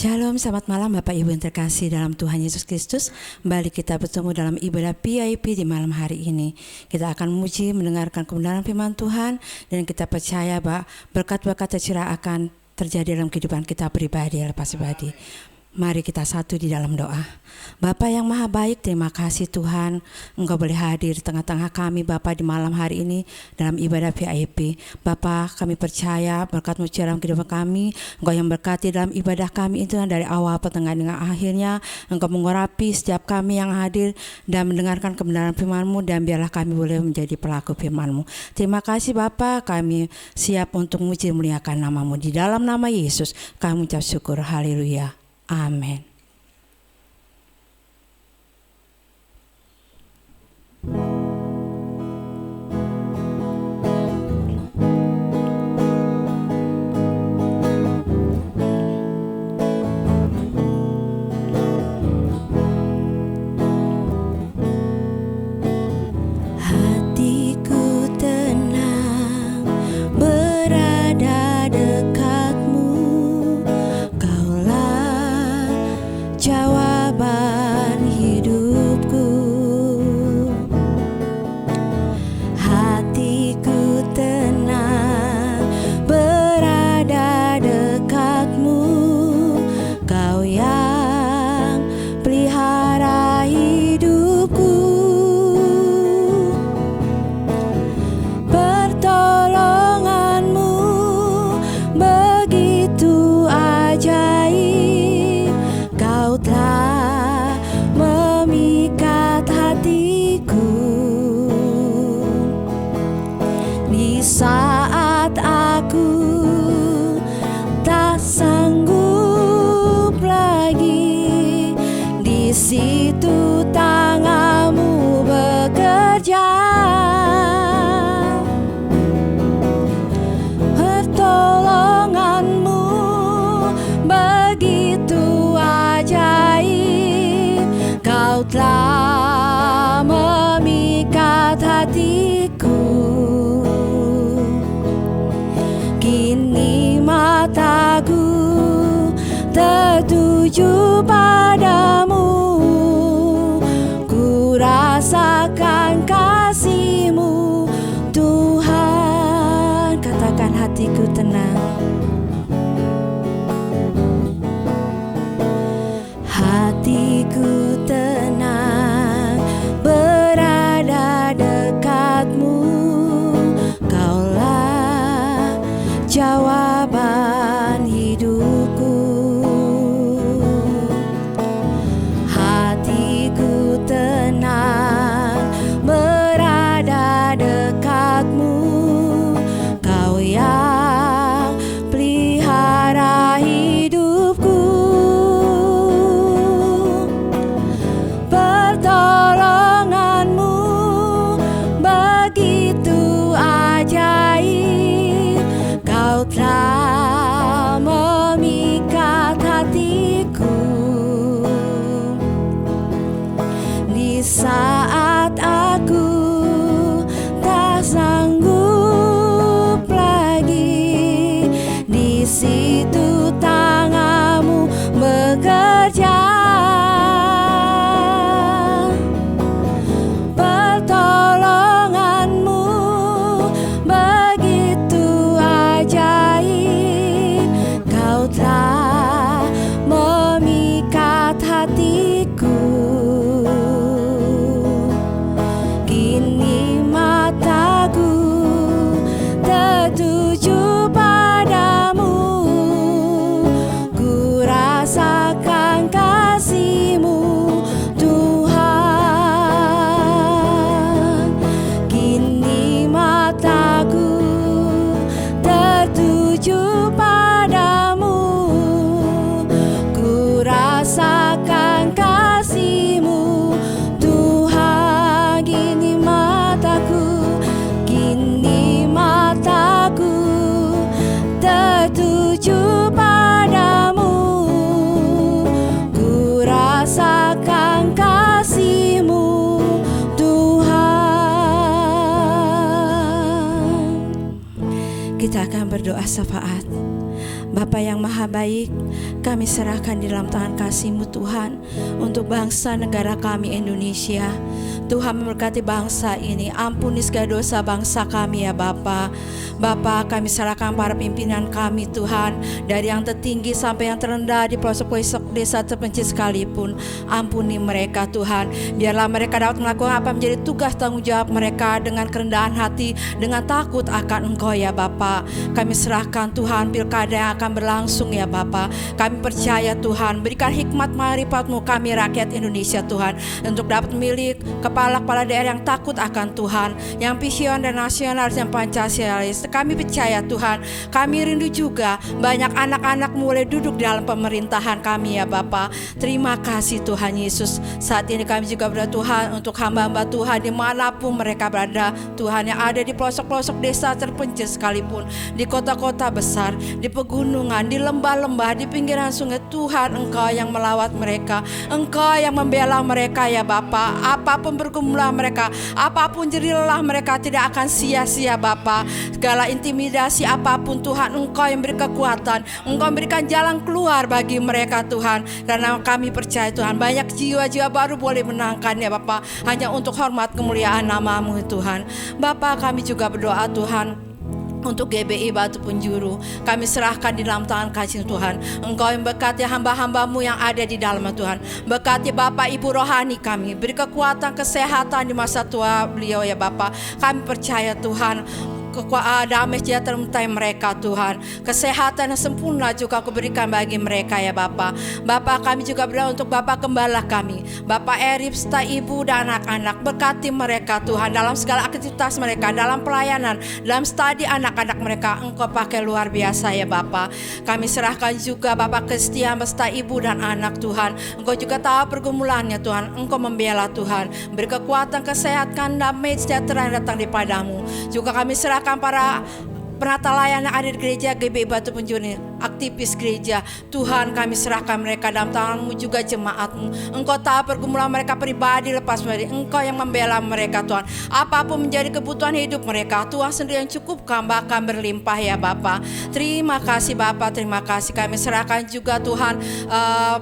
Shalom, selamat malam Bapak Ibu yang terkasih dalam Tuhan Yesus Kristus. Kembali kita bertemu dalam ibadah PIP di malam hari ini. Kita akan memuji, mendengarkan kebenaran firman Tuhan, dan kita percaya bahwa berkat-berkat tercurah akan terjadi dalam kehidupan kita pribadi, lepas pribadi. Mari kita satu di dalam doa. Bapa yang maha baik, terima kasih Tuhan, Engkau boleh hadir di tengah-tengah kami Bapa di malam hari ini dalam ibadah VIP. Bapa, kami percaya berkat-Mu dalam kehidupan kami, Engkau yang berkati dalam ibadah kami itu dari awal, pertengahan, dengan akhirnya. Engkau mengurapi setiap kami yang hadir dan mendengarkan kebenaran firman-Mu, dan biarlah kami boleh menjadi pelaku firman-Mu. Terima kasih Bapa, kami siap untuk memuji muliakan nama-Mu. Di dalam nama Yesus kami mengucap syukur, haleluya. Amin. Hatiku tenang berada dekatmu, Kaulah jawaban hidupku. Hatiku tenang berada dekatmu, Kau yang pelihara hidupku. Pertolonganmu begitu ajaib, Kau telah memikat hatiku. Di saat aku tak sanggup lagi, di situ tangan-Mu bekerja. Pertolongan-Mu begitu ajaib, Kau telah memikat hatiku. Kini mataku tertuju padamu, ku rasakan kasih-Mu Tuhan. Katakan, hatiku tenang. Hatiku tenang berada dekatmu, Kaulah jawaban hidupku. Hatiku tenang berada dekatmu, Kau yang pelihara hidupku. Pertolongan-Mu begitu ajaib, Kau telah memikat hatiku. Di saat aku tak sanggup lagi, di situ tangan-Mu bekerja. Pertolongan-Mu begitu ajaib, Kau telah memikat hatiku. Kini mataku tertuju padamu, ku rasakan kasih-Mu Tuhan. Kini mataku tertuju padamu, ku rasakan kasih-Mu Tuhan. Kini mataku tertuju padamu, ku rasakan kasih-Mu Tuhan. Kita akan berdoa syafaat. Bapa yang maha baik, kami serahkan di dalam tangan kasih-Mu Tuhan untuk bangsa negara kami Indonesia. Tuhan memberkati bangsa ini, ampuni segala dosa bangsa kami ya Bapa. Bapa, kami serahkan para pimpinan kami Tuhan, dari yang tertinggi sampai yang terendah di pelosok-pelosok desa terpencil sekalipun. Ampuni mereka Tuhan, biarlah mereka dapat melakukan apa menjadi tugas tanggung jawab mereka dengan kerendahan hati, dengan takut akan Engkau ya Bapa. Kami serahkan Tuhan pilkada yang akan berlangsung ya Bapa. Kami percaya Tuhan, berikan hikmat marifat-Mu kami rakyat Indonesia Tuhan, untuk dapat memilih kepala-kepala daerah yang takut akan Tuhan, yang vision dan nasionalis dan Pancasialis. Kami percaya Tuhan, kami rindu juga banyak anak-anak mulai duduk dalam pemerintahan kami ya Bapa. Terima kasih Tuhan Yesus. Saat ini kami juga berdoa Tuhan untuk hamba-hamba Tuhan dimanapun mereka berada Tuhan, yang ada di pelosok-pelosok desa terpencil sekalipun, di kota-kota besar, di pegunungan, di lembah-lembah, di pinggiran sungai. Tuhan, Engkau yang melawat mereka, Engkau yang membela mereka ya Bapa. Apapun pergumulan mereka, apapun jerih lelah mereka tidak akan sia-sia Bapa. Segala intimidasi apapun Tuhan, Engkau yang beri kekuatan, Engkau memberikan jalan keluar bagi mereka Tuhan. Karena kami percaya Tuhan, banyak jiwa-jiwa baru boleh menangkan ya Bapa, hanya untuk hormat kemuliaan nama-Mu Tuhan. Bapa, kami juga berdoa Tuhan untuk GBI Batu Penjuru, kami serahkan di dalam tangan kasih Tuhan. Engkau yang berkati hamba-hamba-Mu yang ada di dalam Tuhan. Berkati Bapak Ibu rohani kami, beri kekuatan kesehatan di masa tua beliau ya Bapak. Kami percaya Tuhan, damai sejahtera menyertai mereka Tuhan. Kesehatan yang sempurna juga Kau berikan bagi mereka ya Bapa. Bapa, kami juga berdoa untuk Bapak Gembala kami, Bapak Erip serta Ibu dan anak-anak. Berkati mereka Tuhan dalam segala aktivitas mereka, dalam pelayanan, dalam studi anak-anak mereka. Engkau pakai luar biasa ya Bapa. Kami serahkan juga Bapak Kristian beserta Ibu dan anak Tuhan. Engkau juga tahu pergumulannya Tuhan. Engkau membela Tuhan, beri kekuatan, kesehatan, damai sejahtera yang datang daripada-Mu. Juga kami serahkan para penata layan yang ada di gereja GBI Batu Penjuru, aktivis gereja. Tuhan, kami serahkan mereka dalam tangan-Mu, juga jemaat-Mu. Engkau tahu pergumulan mereka pribadi lepas dari Engkau yang membela mereka Tuhan. Apapun menjadi kebutuhan hidup mereka, Tuhan sendiri yang cukupkan, bahkan berlimpah ya Bapa. Terima kasih Bapa, terima kasih. Kami serahkan juga Tuhan,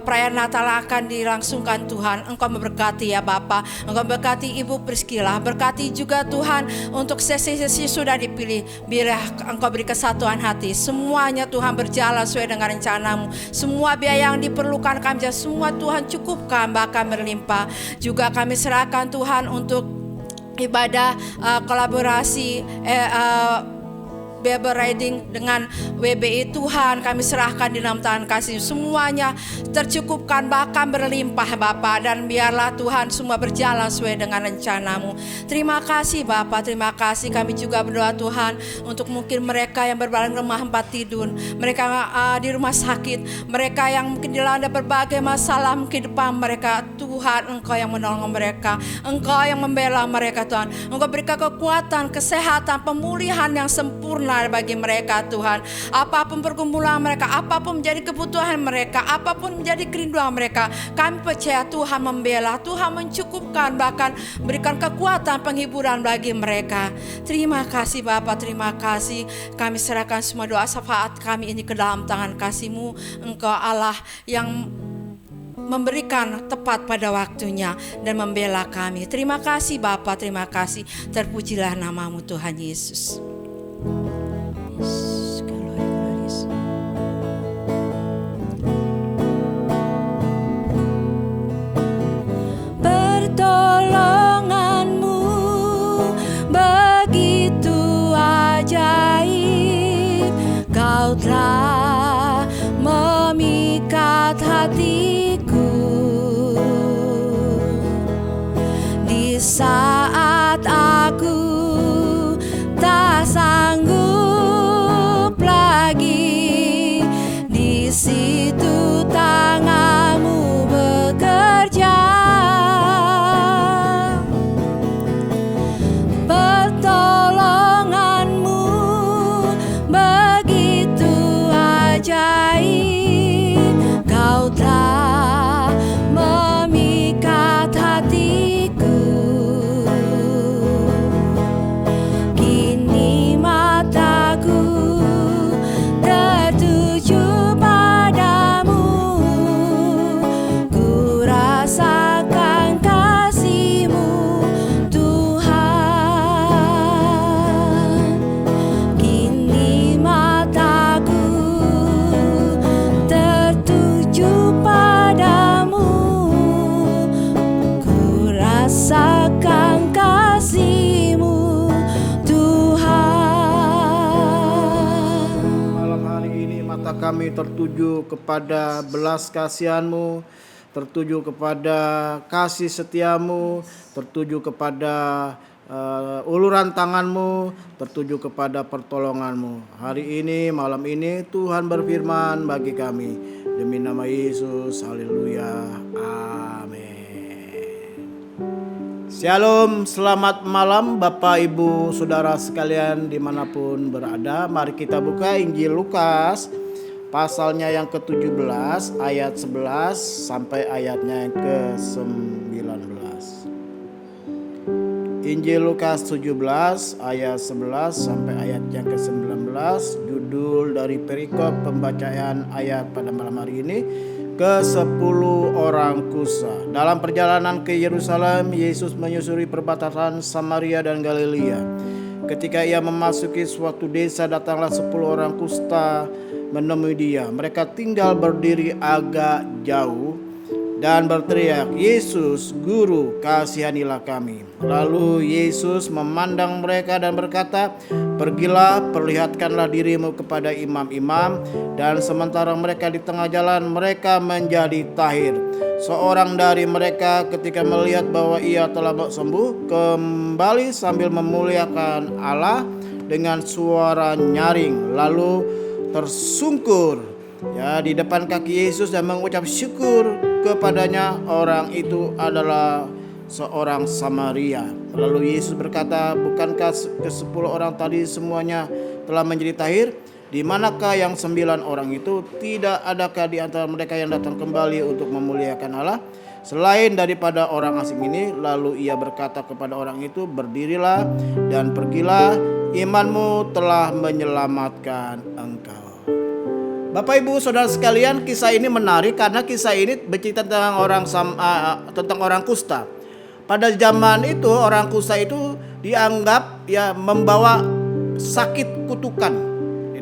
perayaan Natal akan dilangsungkan Tuhan. Engkau memberkati ya Bapa. Engkau memberkati Ibu Priscilla, berkati juga Tuhan untuk sesi-sesi sudah dipilih. Biarlah Engkau beri kesatuan hati, semuanya Tuhan berjalan sesuai dengan rencana-Mu. Semua biaya yang diperlukan kami, semua Tuhan cukupkan, bahkan berlimpah. Juga kami serahkan Tuhan untuk ibadah kolaborasi Bible Reading dengan WBI. Tuhan, kami serahkan di dalam tangan kasih, semuanya tercukupkan bahkan berlimpah Bapa, dan biarlah Tuhan semua berjalan sesuai dengan rencana-Mu. Terima kasih Bapa, terima kasih. Kami juga berdoa Tuhan untuk mungkin mereka yang berbaring rumah tempat tidur, mereka di rumah sakit, mereka yang mungkin dilanda berbagai masalah kehidupan mereka. Tuhan, Engkau yang menolong mereka, Engkau yang membela mereka Tuhan. Engkau berikan kekuatan, kesehatan, pemulihan yang sempurna bagi mereka Tuhan. Apapun pergumulan mereka, apapun menjadi kebutuhan mereka, apapun menjadi kerinduan mereka, kami percaya Tuhan membela, Tuhan mencukupkan, bahkan berikan kekuatan, penghiburan bagi mereka. Terima kasih Bapa, terima kasih. Kami serahkan semua doa syafaat kami ini ke dalam tangan kasih-Mu. Engkau Allah yang memberikan tepat pada waktunya dan membela kami. Terima kasih Bapa, terima kasih. Terpujilah nama-Mu Tuhan Yesus. Pertolongan-Mu begitu ajaib, Kau telah memikat hatiku. Di saat aku tak sanggup lagi, di situ tangan-Mu bekerja. Pertolongan-Mu begitu ajaib, Kau telah kami tertuju kepada belas kasihan-Mu, tertuju kepada kasih setia-Mu, tertuju kepada uluran tangan-Mu, tertuju kepada pertolongan-Mu. Hari ini, malam ini Tuhan berfirman bagi kami. Demi nama Yesus, haleluya, amin. Shalom, selamat malam Bapak Ibu Saudara sekalian dimanapun berada. Mari kita buka Injil Lukas pasalnya yang ke-17 ayat 11 sampai ayatnya yang ke-19. Injil Lukas 17 ayat 11 sampai ayat yang ke-19. Judul dari perikop pembacaan ayat pada malam hari ini, ke-10 orang kusta. Dalam perjalanan ke Yerusalem, Yesus menyusuri perbatasan Samaria dan Galilea. Ketika ia memasuki suatu desa, datanglah 10 orang kusta menemui dia. Mereka tinggal berdiri agak jauh dan berteriak, "Yesus, Guru, kasihanilah kami." Lalu Yesus memandang mereka dan berkata, "Pergilah, perlihatkanlah dirimu kepada imam-imam." Dan sementara mereka di tengah jalan, mereka menjadi tahir. Seorang dari mereka ketika melihat bahwa ia telah sembuh, kembali sambil memuliakan Allah dengan suara nyaring, lalu tersungkur di depan kaki Yesus dan mengucap syukur kepadanya. Orang itu adalah seorang Samaria. Lalu Yesus berkata, "Bukankah ke-10 orang tadi semuanya telah menjadi tahir? Di manakah yang 9 orang itu? Tidak adakah di antara mereka yang datang kembali untuk memuliakan Allah selain daripada orang asing ini?" Lalu ia berkata kepada orang itu, "Berdirilah dan pergilah, imanmu telah menyelamatkan engkau." Bapak Ibu Saudara sekalian, kisah ini menarik karena kisah ini bercerita tentang orang kusta. Pada zaman itu orang kusta itu dianggap membawa sakit kutukan,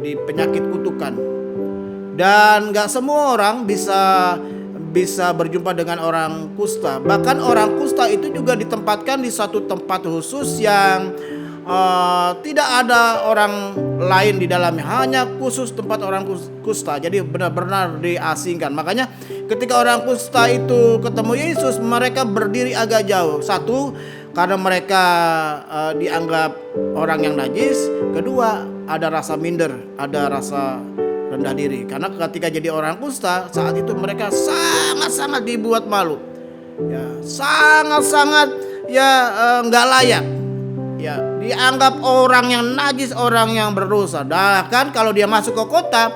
jadi penyakit kutukan. Dan gak semua orang bisa berjumpa dengan orang kusta. Bahkan orang kusta itu juga ditempatkan di satu tempat khusus yang tidak ada orang lain di dalamnya, hanya khusus tempat orang kusta. Jadi benar-benar diasingkan. Makanya ketika orang kusta itu ketemu Yesus, mereka berdiri agak jauh. Satu, karena mereka dianggap orang yang najis. Kedua, ada rasa minder, ada rasa rendah diri. Karena ketika jadi orang kusta, saat itu mereka sangat-sangat dibuat malu, sangat-sangat nggak layak. Dianggap orang yang najis, orang yang berdosa. Bahkan kalau dia masuk ke kota,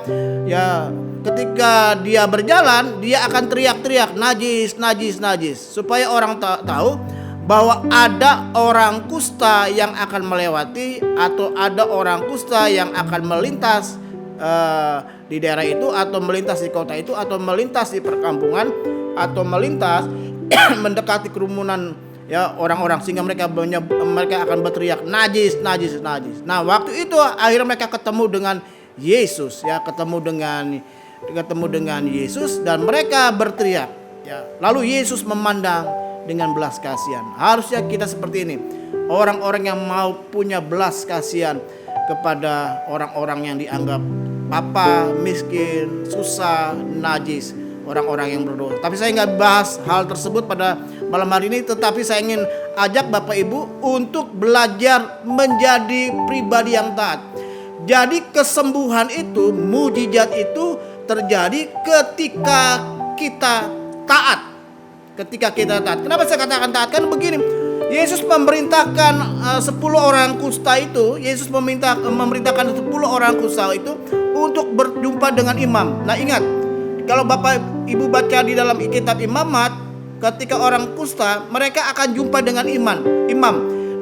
ketika dia berjalan, dia akan teriak-teriak, "Najis, najis, najis," supaya orang tahu bahwa ada orang kusta yang akan melewati, atau ada orang kusta yang akan melintas di daerah itu, atau melintas di kota itu, atau melintas di perkampungan, atau melintas mendekati kerumunan orang-orang, sehingga mereka akan berteriak, "Najis, najis, najis." Nah, waktu itu akhirnya mereka ketemu dengan Yesus, ketemu dengan Yesus, dan mereka berteriak. Lalu Yesus memandang dengan belas kasihan. Harusnya kita seperti ini, orang-orang yang mau punya belas kasihan kepada orang-orang yang dianggap papa, miskin, susah, najis, orang-orang yang berdosa. Tapi saya nggak bahas hal tersebut pada malam hari ini, tetapi saya ingin ajak Bapak Ibu untuk belajar menjadi pribadi yang taat. Jadi kesembuhan itu, mujizat itu terjadi ketika kita taat. Kenapa saya katakan taat? Kan begini, Yesus memerintahkan 10 orang kusta itu. Yesus memerintahkan 10 orang kusta itu untuk berjumpa dengan imam. Nah, ingat, kalau Bapak Ibu baca di dalam kitab Imamat, ketika orang kusta, mereka akan jumpa dengan imam.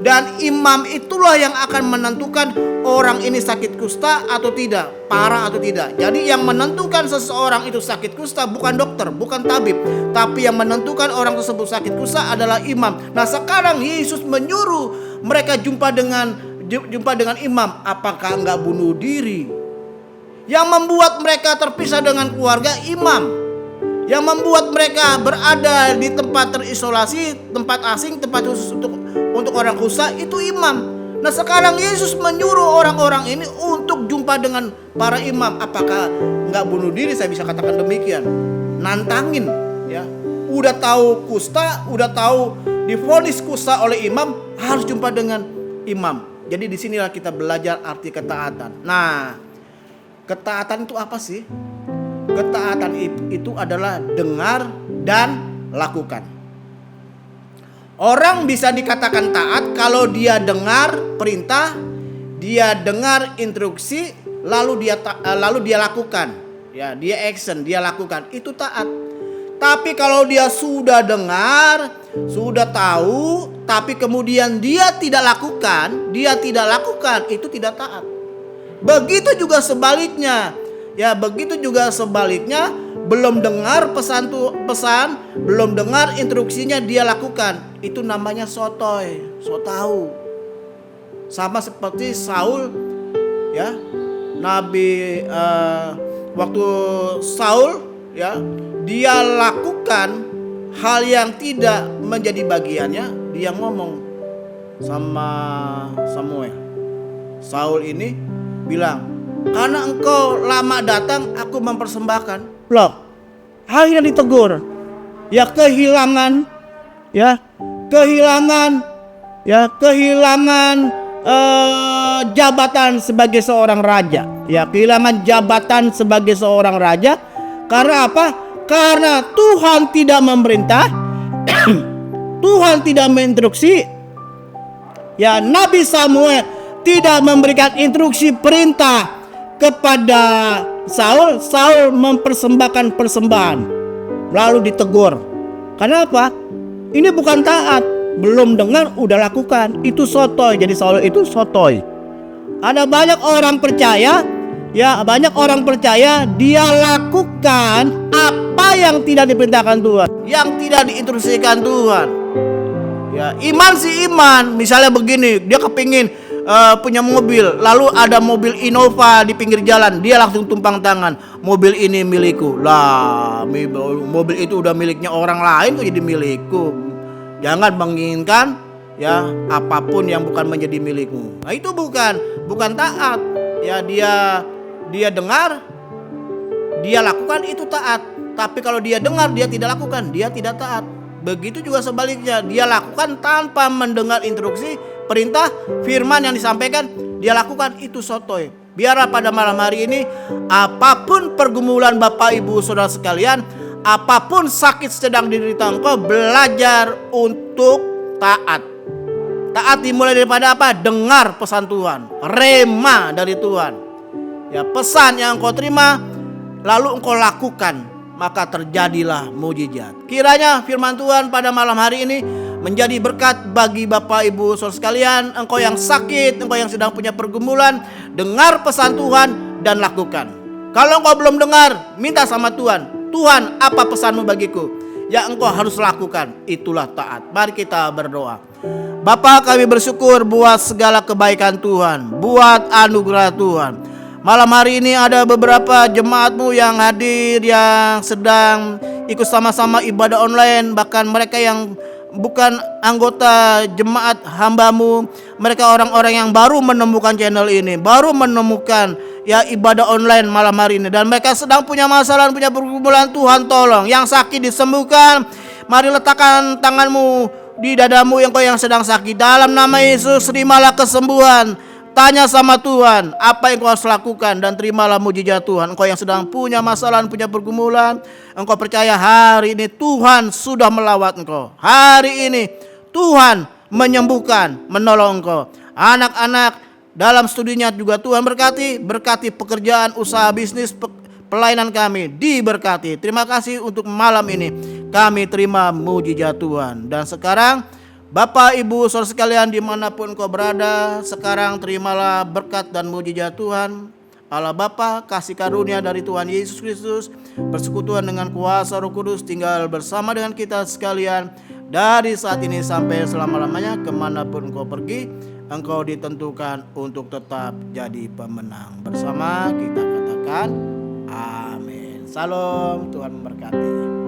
Dan imam itulah yang akan menentukan orang ini sakit kusta atau tidak, parah atau tidak. Jadi yang menentukan seseorang itu sakit kusta bukan dokter, bukan tabib, tapi yang menentukan orang tersebut sakit kusta adalah imam. Nah, sekarang Yesus menyuruh mereka jumpa dengan imam. Apakah enggak bunuh diri? Yang membuat mereka terpisah dengan keluarga, imam. Yang membuat mereka berada di tempat terisolasi, tempat asing, tempat khusus untuk orang kusta, itu imam. Nah sekarang Yesus menyuruh orang-orang ini untuk jumpa dengan para imam. Apakah nggak bunuh diri? Saya bisa katakan demikian. Nantangin, ya. Udah tahu kusta, udah tahu divonis kusta oleh imam, harus jumpa dengan imam. Jadi disinilah kita belajar arti ketaatan. Nah, ketaatan itu apa sih? Ketaatan itu adalah dengar dan lakukan. Orang bisa dikatakan taat kalau dia dengar perintah, dia dengar instruksi, lalu dia lakukan. Ya, dia action, dia lakukan. Itu taat. Tapi kalau dia sudah dengar, sudah tahu, tapi kemudian dia tidak lakukan, itu tidak taat. Begitu juga sebaliknya. Ya, begitu juga sebaliknya, belum dengar pesan, belum dengar instruksinya dia lakukan. Itu namanya sotoy, so tahu. Sama seperti Saul, ya. Nabi waktu Saul, ya, dia lakukan hal yang tidak menjadi bagiannya, dia ngomong sama Samuel. Saul ini bilang, "Karena engkau lama datang, aku mempersembahkan." Loh, akhirnya ditegur. Ya kehilangan jabatan sebagai seorang raja. Ya, kehilangan jabatan sebagai seorang raja. Karena apa? Karena Tuhan tidak memerintah, Tuhan tidak menginstruksi. Ya, Nabi Samuel tidak memberikan instruksi perintah kepada Saul. Saul mempersembahkan persembahan, lalu ditegur. Kenapa? Ini bukan taat. Belum dengar udah lakukan. Itu sotoy. Jadi Saul itu sotoy. Ada banyak orang percaya, ya, banyak orang percaya dia lakukan apa yang tidak diperintahkan Tuhan, yang tidak diinstruksikan Tuhan. Ya, iman sih iman. Misalnya begini, dia kepingin punya mobil, lalu ada mobil Innova di pinggir jalan, dia langsung tumpang tangan, mobil ini milikku. Lah, mobil itu udah miliknya orang lain kok jadi milikku. Jangan menginginkan, ya, apapun yang bukan menjadi milikmu. Nah, itu bukan taat. Ya, dia dengar, dia lakukan, itu taat. Tapi kalau dia dengar, dia tidak lakukan, dia tidak taat. Begitu juga sebaliknya, dia lakukan tanpa mendengar instruksi, perintah, firman yang disampaikan, dia lakukan, itu sotoy. Biarlah pada malam hari ini, apapun pergumulan Bapak Ibu Saudara sekalian, apapun sakit sedang diderita engkau, belajar untuk taat. Taat dimulai daripada apa? Dengar pesan Tuhan, rema dari Tuhan. Ya, pesan yang engkau terima, lalu engkau lakukan, maka terjadilah mujizat. Kiranya firman Tuhan pada malam hari ini menjadi berkat bagi Bapak Ibu Saudara sekalian. Engkau yang sakit, engkau yang sedang punya pergumulan, dengar pesan Tuhan dan lakukan. Kalau engkau belum dengar, minta sama Tuhan. Tuhan, apa pesanmu bagiku? Yang engkau harus lakukan, itulah taat. Mari kita berdoa. Bapa, kami bersyukur buat segala kebaikan Tuhan, buat anugerah Tuhan. Malam hari ini ada beberapa jemaat-Mu yang hadir, yang sedang ikut sama-sama ibadah online. Bahkan mereka yang bukan anggota jemaat hamba-Mu, mereka orang-orang yang baru menemukan channel ini, baru menemukan, ya, ibadah online malam hari ini, dan mereka sedang punya masalah, punya pergumulan. Tuhan tolong, yang sakit disembuhkan. Mari letakkan tanganmu di dadamu yang sedang sakit. Dalam nama Yesus, terimalah kesembuhan. Tanya sama Tuhan apa yang kau harus lakukan dan terimalah mujizat Tuhan. Engkau yang sedang punya masalah, punya pergumulan, engkau percaya hari ini Tuhan sudah melawat engkau. Hari ini Tuhan menyembuhkan, menolong engkau. Anak-anak dalam studinya juga Tuhan berkati pekerjaan, usaha, bisnis, pelayanan kami diberkati. Terima kasih untuk malam ini. Kami terima mujizat Tuhan. Dan sekarang Bapak Ibu Saudara sekalian dimanapun kau berada, sekarang terimalah berkat dan mujizat Tuhan. Allah Bapa, kasih karunia dari Tuhan Yesus Kristus, persekutuan dengan kuasa Roh Kudus tinggal bersama dengan kita sekalian dari saat ini sampai selama-lamanya. Kemanapun kau pergi, engkau ditentukan untuk tetap jadi pemenang. Bersama kita katakan amin. Salam, Tuhan memberkati.